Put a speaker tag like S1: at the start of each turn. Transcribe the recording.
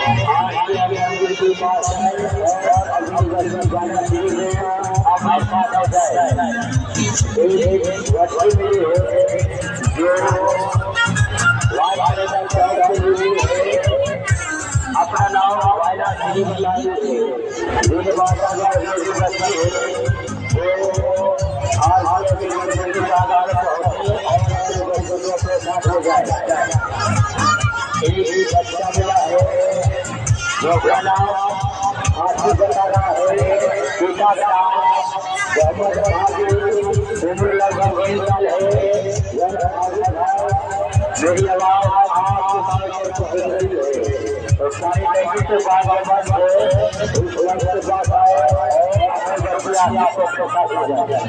S1: आज के अभी की बात है और अभी गाना शुरू हुआ हमारे साथ हो जाए एक व्यक्ति मिली है जो वायदा करते हुए अपना नाम वायदा नहीं बनाई है ये बात अगर ये व्यक्ति है वो आज के मंदिर का आधार हो जाए एक बच्चा मिला है जो अपना नाम हाथी बता रहा है पिता का मोहम्मद भागी उम्र लगभग 20 साल है मेरी आवाज आपके सामने पहुंच रही है तो सारी लड़की से बात उस वक्त से बात आए अपने घर पे आने आपको साथ हो जाए